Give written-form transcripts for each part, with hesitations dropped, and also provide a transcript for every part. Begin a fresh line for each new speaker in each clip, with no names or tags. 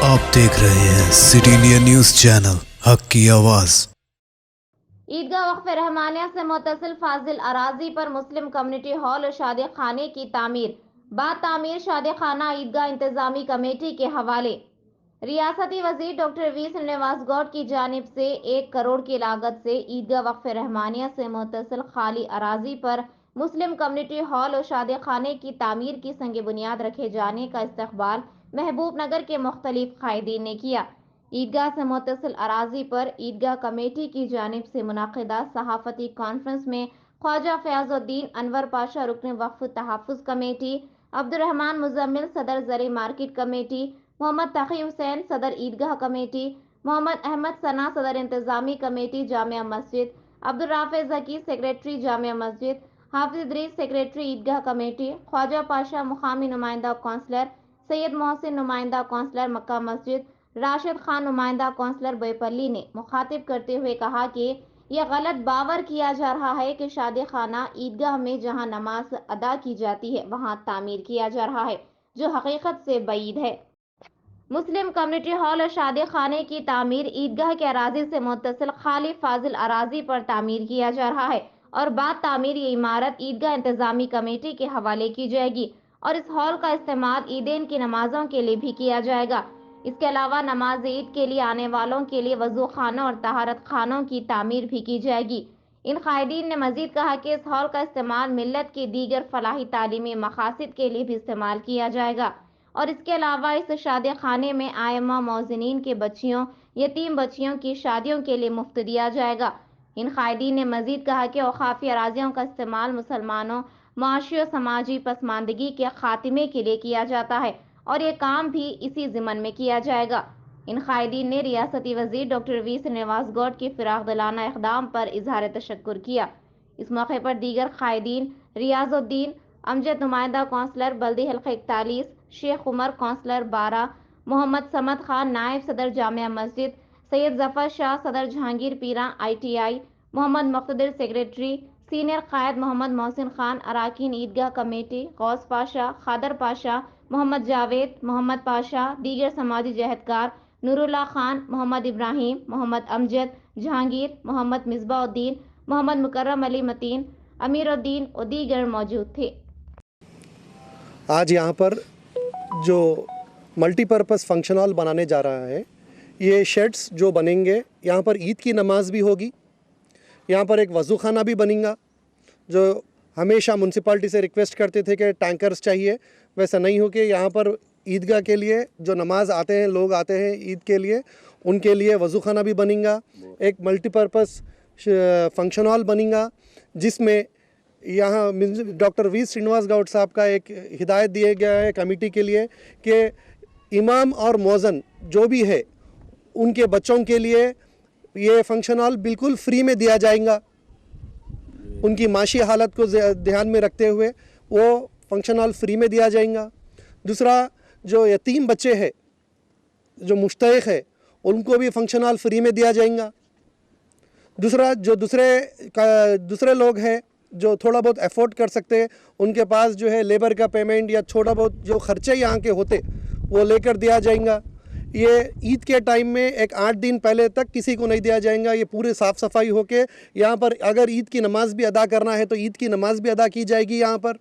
आप देख रहे हैं सिटी इंडिया न्यूज चैनल, हक की आवाज।
ईदगाह वक्फ रहमानिया से मुत्तसिल फाजिल अराजी पर मुस्लिम कम्युनिटी हॉल और शादी खाने की तामीर। बाद तामीर शादी खाना ईदगाह इंतजामी कमेटी के हवाले। रियासती वजीर डॉक्टर वी श्रीनिवास गौड की जानिब से 1 करोड़ की लागत से ईदगाह वक्फ रहमानिया से मुत्तसिल खाली अराजी पर मुस्लिम कम्युनिटी हॉल और शादी खाने की तामीर की संग बुनियाद रखे जाने का इस्तकबाल महबूब नगर के मुख्तलिफ कायदीन ने किया। ईदगाह से मुत्तसिल अराजी पर ईदगाह कमेटी की जानिब से मुनाकिदा सहाफ़ती कॉन्फ्रेंस में ख्वाजा फयाजुद्दीन अनवर पाशा रुकन वक्फ तहफ़्फ़ुज़ कमेटी, अब्दुर्रहमान मुज़म्मिल सदर ज़री मार्केट कमेटी, मोहम्मद तक़ी हुसैन सदर ईदगाह कमेटी, मोहम्मद अहमद सना सदर इंतज़ामी कमेटी जामिया मस्जिद, अब्दुल राफ़े ज़की सेक्रेटरी जामिया मस्जिद, हाफिज़ इदरीस सेक्रेटरी ईदगाह कमेटी, ख्वाजा पाशा मुकामी नुमाइंदा कौंसलर, सैयद मोहसिन नुमाइंदा कौंसलर मक्का मस्जिद, राशिद खान नुमाइंदा कौंसलर बेपल्ली ने मुखातिब करते हुए कहा कि यह गलत बावर किया जा रहा है कि शादी खाना ईदगाह में जहां नमाज अदा की जाती है वहां तामीर किया जा रहा है, जो हकीकत से बईद है। मुस्लिम कम्युनिटी हॉल और शादी खाने की तामीर ईदगाह के अराजी से मुत्तसिल खाली फाजिल अराजी पर तामीर किया जा रहा है और बाद तामीर ये इमारत ईदगाह इंतजामी कमेटी के हवाले की जाएगी और इस हॉल का इस्तेमाल ईदेन की नमाजों के लिए भी किया जाएगा। इसके अलावा नमाज ईद के लिए आने वालों के लिए वजू खानों और तहारत खानों की तामीर भी की जाएगी। इन कायदीन ने मजीद कहा कि इस हॉल का इस्तेमाल मिल्लत के दीगर फलाही तालीमी मकासद के लिए भी इस्तेमाल किया जाएगा और इसके अलावा इस शादी खाने में आयमा मौज़िनीन के बच्चियों यतीम बच्चियों की शादियों के लिए मुफ्त दिया जाएगा। इन कायदीन ने मजीद कहा कि औकाफी अराजियों का इस्तेमाल मुसलमानों माशी और समाजी पसमानदगी के खात्मे के लिए किया जाता है और ये काम भी इसी ज़िमन में किया जाएगा। इन कायदीन ने रियासती वजीर डॉक्टर वी श्रीनिवास गौड के फिराक दिलाना इक़दाम पर इजहार तशक्कुर किया। इस मौके पर दीगर कायदीन रियाजुद्दीन अमजद नुमाइंदा कौंसलर बल्दी हल्का 41, शेख उमर कौंसलर 12, मोहम्मद समद खान नायब सदर जामिया मस्जिद, सैयद जफ़र शाह सदर जहांगीर पीरा ITI, मोहम्मद मुक़्तदिर सेक्रेटरी, सीनियर कायद मोहम्मद मोहसिन खान, अराकीन ईदगाह कमेटी, गौस पाशा, खादर पाशा, मोहम्मद जावेद, मोहम्मद पाशा, दीगर समाजी जहदकार, नूरुल्लाह खान, मोहम्मद इब्राहिम, मोहम्मद अमजद, जहांगीर, मोहम्मद मिसबाउद्दीन, मोहम्मद मुकर्रम अली मतीन, अमीरुद्दीन और दीगर मौजूद थे।
आज यहाँ पर जो मल्टीपर्पज़ फंक्शन हॉल बनाने जा रहा है, ये शेड्स जो बनेंगे, यहाँ पर ईद की नमाज भी होगी, यहाँ पर एक वज़ू खाना भी बनेगा। जो हमेशा म्यूनसिपाल्टी से रिक्वेस्ट करते थे कि टैंकर्स चाहिए, वैसा नहीं हो के यहाँ पर ईदगाह के लिए जो नमाज आते हैं, लोग आते हैं ईद के लिए, उनके लिए वज़ू खाना भी बनेगा। एक मल्टीपर्पज़ फंक्शन हॉल बनेगा जिसमें यहाँ डॉक्टर वी श्रीनिवास गौड साहब का एक हिदायत दिया गया है कमेटी के लिए कि इमाम और मौज़न जो भी है उनके बच्चों के लिए ये फंक्शन हॉल बिल्कुल फ्री में दिया जाएगा। उनकी माशी हालत को ध्यान में रखते हुए वो फंक्शन हॉल फ्री में दिया जाएगा। दूसरा, जो यतीम बच्चे हैं जो मुश्तहिक है उनको भी फंक्शन हॉल फ्री में दिया जाएगा। दूसरा, जो दूसरे लोग हैं जो थोड़ा बहुत अफोर्ड कर सकते हैं, उनके पास जो है लेबर का पेमेंट या छोटा बहुत जो खर्चे यहाँ के होते वो लेकर दिया जाएगा। ये ईद के टाइम में एक 8 दिन पहले तक किसी को नहीं दिया जाएगा। ये पूरे साफ़ सफाई होके यहाँ पर अगर ईद की नमाज भी अदा करना है तो ईद की नमाज भी अदा की जाएगी। यहाँ पर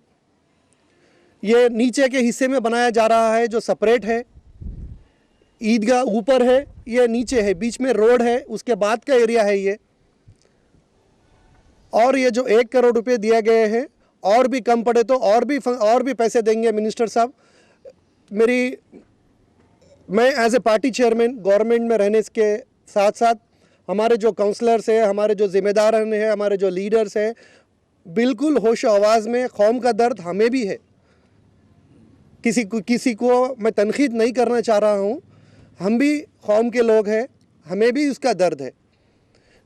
ये नीचे के हिस्से में बनाया जा रहा है जो सेपरेट है। ईदगाह ऊपर है, ये नीचे है, बीच में रोड है, उसके बाद का एरिया है ये। और ये जो 1 करोड़ रुपए दिए गए हैं, और भी कम पड़े तो और भी पैसे देंगे मिनिस्टर साहब। मैं as a party chairman government में रहने के साथ साथ हमारे जो काउंसलर्स हैं, हमारे जो ज़िम्मेदार हैं, हमारे जो लीडर्स हैं, बिल्कुल होश आवाज़ में कौम का दर्द हमें भी है। किसी को मैं तनकीद नहीं करना चाह रहा हूँ, हम भी कौम के लोग हैं, हमें भी उसका दर्द है।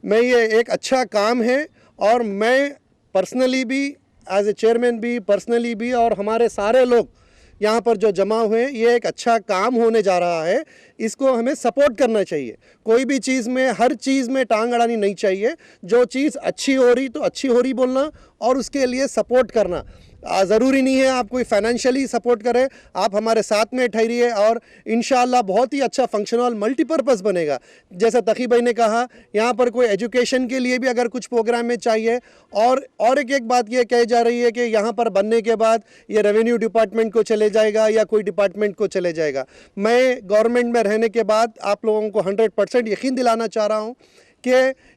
मैं ये एक अच्छा काम है और मैं पर्सनली भी एज ए चेयरमैन भी पर्सनली भी और हमारे सारे लोग यहाँ पर जो जमा हुए, ये एक अच्छा काम होने जा रहा है, इसको हमें सपोर्ट करना चाहिए। कोई भी चीज़ में हर चीज़ में टांग अड़ानी नहीं चाहिए। जो चीज़ अच्छी हो रही तो अच्छी हो रही बोलना और उसके लिए सपोर्ट करना। ज़रूरी नहीं है आप कोई फाइनेंशियली सपोर्ट करें, आप हमारे साथ में ठहरिए और इंशाअल्लाह बहुत ही अच्छा फंक्शनल मल्टीपर्पज़ बनेगा। जैसा तकी भाई ने कहा, यहाँ पर कोई एजुकेशन के लिए भी अगर कुछ प्रोग्राम में चाहिए, और एक बात ये कही जा रही है कि यहाँ पर बनने के बाद ये रेवेन्यू डिपार्टमेंट को चले जाएगा या कोई डिपार्टमेंट को चले जाएगा। मैं गवर्नमेंट में रहने के बाद आप लोगों को 100% यकीन दिलाना चाह रहा हूँ कि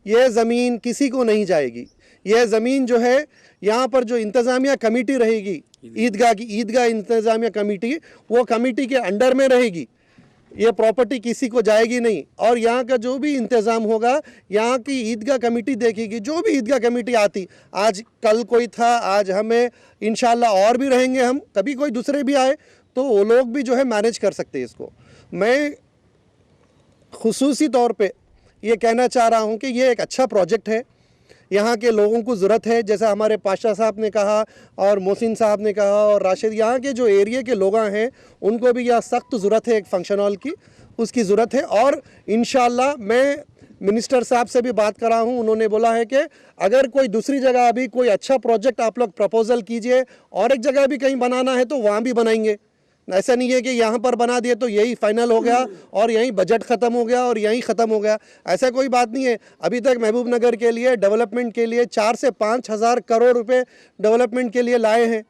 ये ज़मीन किसी को नहीं जाएगी। यह ज़मीन जो है, यहाँ पर जो इंतज़ामिया कमेटी रहेगी, ईदगाह इंतज़ामिया कमेटी, वो कमेटी के अंडर में रहेगी। ये प्रॉपर्टी किसी को जाएगी नहीं, और यहाँ का जो भी इंतज़ाम होगा यहाँ की ईदगाह कमेटी देखेगी। जो भी ईदगाह कमेटी आती, आज कल कोई था, आज हमें इंशाल्लाह और भी रहेंगे हम, कभी कोई दूसरे भी आए तो वो लोग भी जो है मैनेज कर सकते हैं इसको। मैं खुसूसी तौर पे ये कहना चाह रहा हूँ कि ये एक अच्छा प्रोजेक्ट है, यहाँ के लोगों को ज़रूरत है। जैसा हमारे पाशा साहब ने कहा और मोहसिन साहब ने कहा और राशिद, यहाँ के जो एरिया के लोग हैं उनको भी यहाँ सख्त ज़रूरत है एक फंक्शन हॉल की, उसकी ज़रूरत है। और इंशाल्लाह मैं मिनिस्टर साहब से भी बात कर रहा हूँ, उन्होंने बोला है कि अगर कोई दूसरी जगह अभी कोई अच्छा प्रोजेक्ट आप लोग प्रपोज़ल कीजिए, और एक जगह भी कहीं बनाना है तो वहाँ भी बनाएंगे। ऐसा नहीं है कि यहाँ पर बना दिए तो यही फाइनल हो गया और यहीं बजट ख़त्म हो गया और यहीं ख़त्म हो गया, ऐसा कोई बात नहीं है। अभी तक महबूब नगर के लिए डेवलपमेंट के लिए 4 से 5 हज़ार करोड़ रुपए डेवलपमेंट के लिए लाए हैं।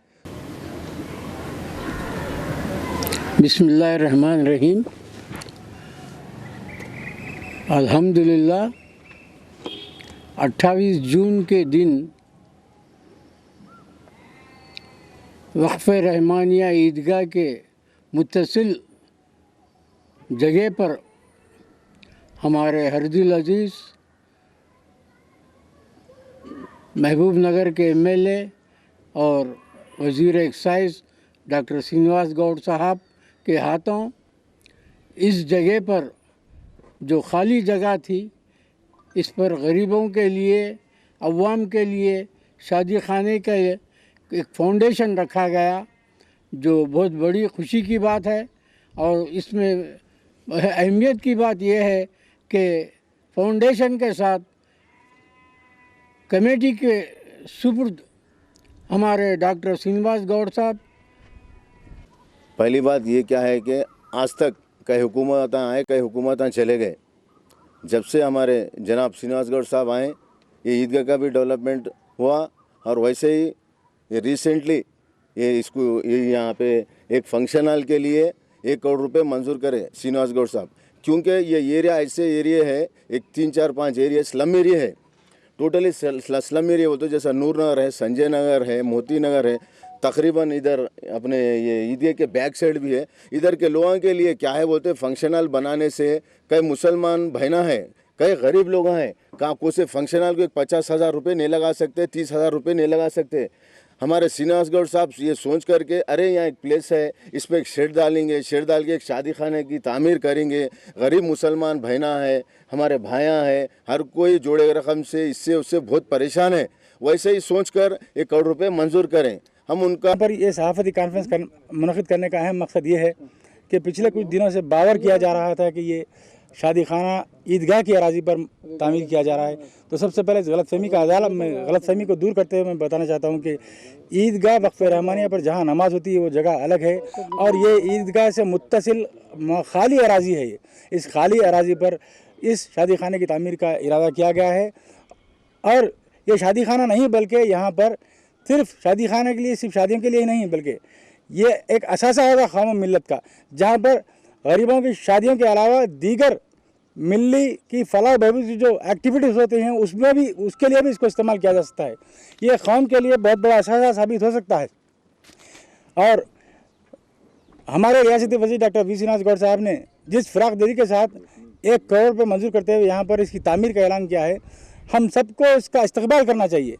बिस्मिल्लाहिर्रहमानिर्रहीम। अल्हम्दुलिल्लाह 28 जून के दिन वक्फ़ रहमानिया ईदगाह के मुत्तसिल जगह पर हमारे हरदिल अजीज़ महबूब नगर के एमएलए और वज़ीर एक्साइज़ डॉक्टर श्रीनिवास गौड़ साहब के हाथों इस जगह पर जो खाली जगह थी, इस पर गरीबों के लिए, अवाम के लिए शादी खाने का एक फाउंडेशन रखा गया, जो बहुत बड़ी खुशी की बात है। और इसमें अहमियत की बात यह है कि फाउंडेशन के साथ कमेटी के सुपुर्द हमारे डॉक्टर श्रीनिवास गौड़ साहब।
पहली बात ये क्या है कि आज तक कई हुकूमत आए, कई हुकूमत चले गए। जब से हमारे जनाब श्रीनिवास गौड़ साहब आए, ये ईदगाह का भी डेवलपमेंट हुआ, और वैसे ही ये रिसेंटली ये यहाँ पे एक फंक्शन हॉल के लिए 1 करोड़ रुपए मंजूर करे श्रीनिवास गौड़ साहब। क्योंकि ये एरिया ऐसे एरिया है, एक 3, 4, 5 एरिया स्लम एरिया है, टोटली स्लम एरिया बोलते, जैसा नूर नगर है, संजय नगर है, मोती नगर है, तकरीबन इधर अपने ये ईदगाह के बैक साइड भी है। इधर के लोगों के लिए क्या है बोलते, फंक्शन हॉल बनाने से कई मुसलमान बहना है, कई गरीब लोग हैं, कहाँ को से फंक्शन हॉल को 50,000 रुपये नहीं लगा सकते, 30,000 रुपये नहीं लगा सकते। हमारे श्रीनिवास गौड़ साहब ये सोच करके, अरे यहाँ एक प्लेस है, इस पर एक शेड डालेंगे, शेड डाल के एक शादी खाने की तामीर करेंगे। गरीब मुसलमान बहना है, हमारे भाइयाँ हैं, हर कोई जोड़े रकम से इससे उससे बहुत परेशान है। वैसे ही सोच कर 1 करोड़ रुपये मंजूर करें। हम उनका
पर ये सहाफ़ती कॉन्फ्रेंस मुनक़िद करने का अहम मकसद ये है कि पिछले कुछ दिनों से बावर किया जा रहा था कि ये शादी खाना ईदगाह की अराज़ी पर तामीर किया जा रहा है। तो सबसे पहले इस गलतफ़हमी को दूर करते हुए मैं बताना चाहता हूँ कि ईदगाह वक्फ़ रहमानिया पर जहाँ नमाज़ होती है वो जगह अलग है, और ये ईदगाह से मुत्तसिल खाली अराज़ी है। ये इस खाली अराज़ी पर इस शादी खाने की तामीर का इरादा किया गया है। और ये शादी खाना नहीं, बल्कि यहाँ पर सिर्फ शादी खाने के लिए, सिर्फ शादियों के लिए ही नहीं, बल्कि ये एक असासा होगा कौम मिल्लत का, जहाँ पर गरीबों की शादियों के अलावा दीगर मिली की फलाह बहबूद की जो एक्टिविटीज़ होती हैं उसमें भी, उसके लिए भी इसको इस्तेमाल किया जा सकता है। ये कौम के लिए बहुत बड़ा असासा साबित हो सकता है। और हमारे रियासती वज़ीर डॉक्टर वी श्रीनिवास गौड़ साहब ने जिस फ़राख दिली के साथ 1 करोड़ रुपये मंजूर करते हुए यहाँ पर इसकी तामीर का ऐलान किया है, हम सबको इसका इस्तक़बाल करना चाहिए।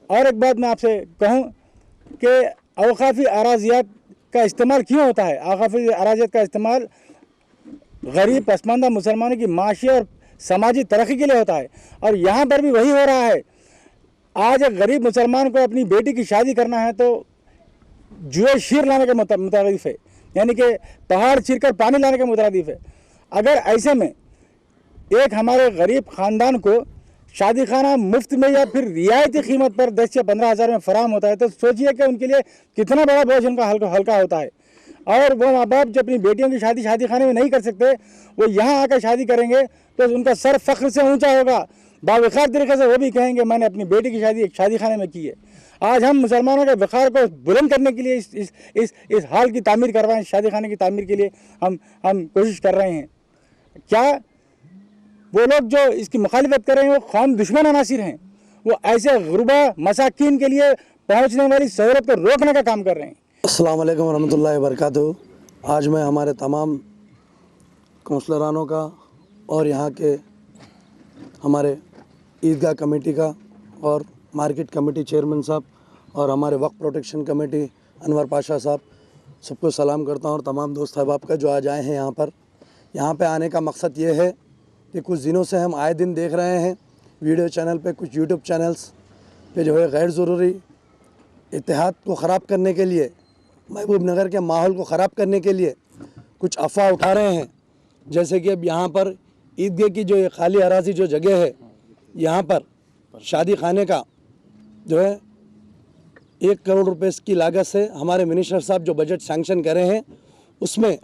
और एक बात मैं आपसे कहूँ कि अवकाफ़ी अराज़ियात का इस्तेमाल क्यों होता है। अवकाफ़ी अराज़ियात का इस्तेमाल गरीब पसमानदा मुसलमानों की माशी और समाजी तरक्की के लिए होता है, और यहाँ पर भी वही हो रहा है। आज एक गरीब मुसलमान को अपनी बेटी की शादी करना है तो जुए शीर लाने के मुताबिक है, यानी कि पहाड़ चीरकर पानी लाने के मुताबिक है। अगर ऐसे में एक हमारे गरीब ख़ानदान को शादी खाना मुफ्त में या फिर रियायती कीमत पर 10 से 15 हज़ार में फराहम होता है, तो सोचिए कि उनके लिए कितना बड़ा बोझ उनका हल्का होता है। और वो माँ बाप जो अपनी बेटियों की शादी खाने में नहीं कर सकते, वो यहाँ आकर शादी करेंगे तो उनका सर फख्र से ऊंचा होगा। बावखार तरीके से वो भी कहेंगे मैंने अपनी बेटी की शादी एक शादी खाने में की है। आज हम मुसलमानों के वक़ार को बुलंद करने के लिए इस हाल की तामीर करवाएं, शादी खाने की तामीर के लिए हम कोशिश कर रहे हैं। क्या वो लोग जो इसकी मुखालिफत कर रहे हैं वो कौम दुश्मन अनासिर हैं, वो ऐसे गुरबा मसाकीन के लिए पहुँचने वाली सहूलत को रोकने का काम कर रहे हैं।
अस्सलाम वालेकुम रहमतुल्लाहि व बरकातुहू। आज मैं हमारे तमाम काउंसलरानों का और यहाँ के हमारे ईदगाह कमेटी का और मार्केट कमेटी चेयरमैन साहब और हमारे वक्फ प्रोटेक्शन कमेटी अनवर पाशा साहब, सबको सलाम करता हूँ और तमाम दोस्त अहबाब का जो आज आए हैं यहाँ पे आने का मकसद ये है कि कुछ दिनों से हम आए दिन देख रहे हैं वीडियो चैनल पे, कुछ यूट्यूब चैनल्स पे जो है गैर ज़रूरी इत्तेहाद को ख़राब करने के लिए, महबूब नगर के माहौल को ख़राब करने के लिए कुछ अफवाह उठा रहे हैं। जैसे कि अब यहाँ पर ईदगाह की जो ये खाली अराज़ी जो जगह है, यहाँ पर शादी खाने का जो है 1 करोड़ रुपए की लागत से हमारे मिनिस्टर साहब जो बजट सैंक्शन करे हैं उसमें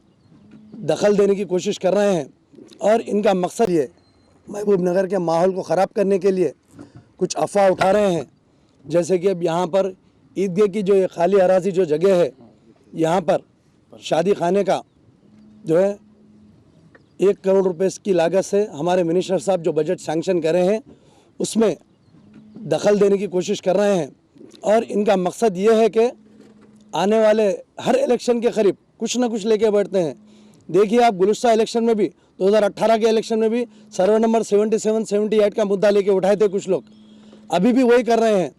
दखल देने की कोशिश कर रहे हैं और इनका मकसद ये महबूब नगर के माहौल को ख़राब करने के लिए कुछ अफवाह उठा रहे हैं। जैसे कि अब यहाँ पर ईदगाह की जो ये खाली अराज़ी जो जगह है, यहाँ पर शादी खाने का जो है 1 करोड़ रुपए की लागत से हमारे मिनिस्टर साहब जो बजट सैंक्शन करे हैं उसमें दखल देने की कोशिश कर रहे हैं और इनका मकसद ये है कि आने वाले हर इलेक्शन के करीब कुछ ना कुछ लेके बैठते हैं। देखिए आप गुलस्ता इलेक्शन में भी 2018 के इलेक्शन में भी सर्वे नंबर 77-78 का मुद्दा लेके उठाए थे कुछ लोग, अभी भी वही कर रहे हैं।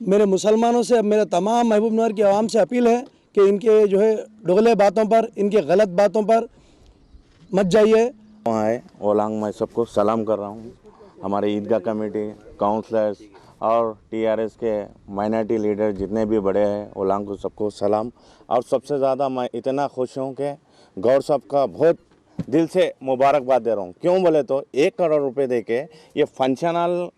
मेरे मुसलमानों से, अब मेरे तमाम महबूब नगर की आवाम से अपील है कि इनके जो है डोगले बातों पर, इनके गलत बातों पर मत जाइए।
वहाँ है ओलांग, मैं सबको सलाम कर रहा हूँ। हमारे ईदगाह कमेटी, काउंसलर्स और टीआरएस के माइनॉरिटी लीडर जितने भी बड़े हैं, ओलांग को सबको सलाम। और सबसे ज़्यादा मैं इतना खुश हूँ कि गौर साहब का बहुत दिल से मुबारकबाद दे रहा हूँ। क्यों बोले तो 1 करोड़ रुपए दे के ये फंक्शन हॉल,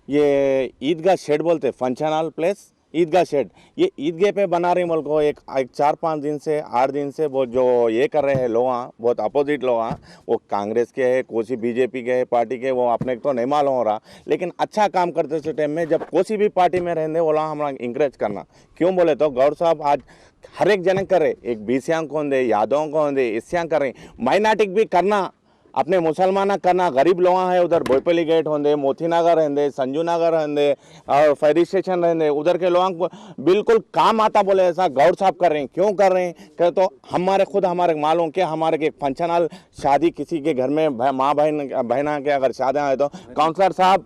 ये ईदगाह शेड बोलते, फंक्शन हॉल प्लेस ईदगाह शेड, ये ईदगाह पे बना रही मुल्क को एक 4-5 दिन से 8 दिन से वो जो ये कर रहे हैं लोग, बहुत अपोजिट लोग, वो कांग्रेस के है, कोसी बीजेपी के है पार्टी के, वो अपने को तो नहीं मालूम हो रहा, लेकिन अच्छा काम करते थे टाइम में जब कोसी भी पार्टी में रहने वो लोग हमारा इंकरेज करना। क्यों बोले तो गौर साहब आज हर एक जन करे, एक बीसियां को दे, यादवों को दे, इस्यां करें, माइनॉरिटी भी करना, अपने मुसलमान करना, गरीब लोग है उधर बोईपली गेट होंदे, मोती नगर रहंदे, संजू नगर रहंदे और फेरी स्टेशन रहंदे, उधर के लोग बिल्कुल काम आता बोले ऐसा गौर साहब कर रहे हैं। क्यों कर रहे हैं कहे तो हमारे मालूम कि हमारे के फंक्शन हॉल शादी किसी के घर में माँ बहना के अगर शादी है तो काउंसलर साहब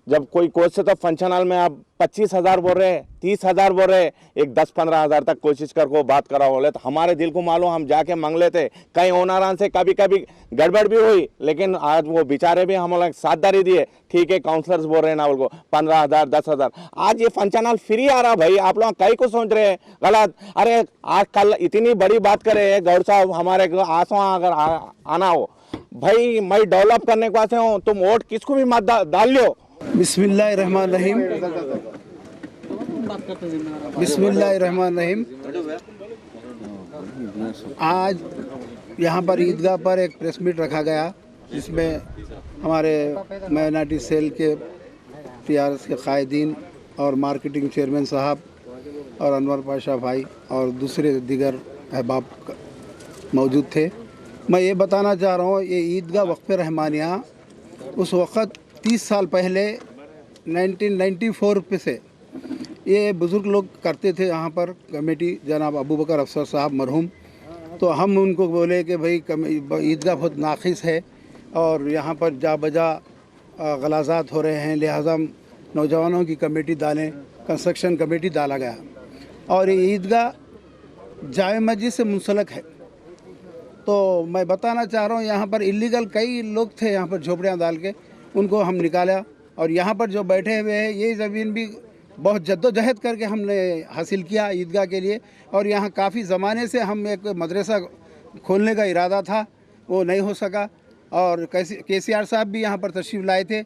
जब कोई कोच से तो फंक्शन हॉल में आप 25,000 बोल रहे, 30,000 बोल रहे, एक 10-15 हज़ार तक कोशिश कर को बात करा बोले तो हमारे दिल को मालूम, हम जाके मांग लेते। कई ओनरान से कभी कभी गड़बड़ भी हुई, लेकिन आज वो बेचारे भी हम लोग साझेदारी दिए। ठीक है काउंसलर्स बोल रहे हैं ना उनको 15,000 10,000, आज ये फंक्शन हॉल फ्री आ रहा भाई, आप लोग कई को सोच रहे हैं गलत। अरे आज कल इतनी बड़ी बात करे गौर साहब, हमारे आंसू अगर आना हो भाई, मैं डेवलप करने को आते हूँ, तुम वोट किसको भी मत डाल लो।
बिस्मिल्लाहिर्रहमानिर्रहीम। बिस्मिल्लाहिर्रहमानिर्रहीम। आज यहाँ पर ईदगाह पर एक प्रेस मीट रखा गया जिसमें हमारे माइनॉरिटी सेल के टीआरएस के कायदीन और मार्केटिंग चेयरमैन साहब और अनवर पाशा भाई और दूसरे दीगर अहबाब मौजूद थे। मैं ये बताना चाह रहा हूँ, ये ईदगाह वक्फ रहमानिया उस वक़्त 30 साल पहले 1994 पे से ये बुज़ुर्ग लोग करते थे यहाँ पर कमेटी, जनाब अबू बकर अफसर साहब मरहूम। तो हम उनको बोले कि भाई ईदगाह बहुत नाक़िस है और यहाँ पर जा बजा गलाज़ात हो रहे हैं, लिहाजा नौजवानों की कमेटी डालें, कंस्ट्रक्शन कमेटी डाला गया। और ये ईदगाह जामे मस्जिद से मुंसलक है। तो मैं बताना चाह रहा हूँ, यहाँ पर इलीगल कई लोग थे, यहाँ पर झोपड़ियाँ डाल के उनको हम निकाला और यहाँ पर जो बैठे हुए हैं ये ज़मीन भी बहुत जद्दोजहद करके हमने हासिल किया ईदगाह के लिए। और यहाँ काफ़ी ज़माने से हम एक मदरसा खोलने का इरादा था, वो नहीं हो सका। और KCR साहब भी यहाँ पर तशरीफ़ लाए थे।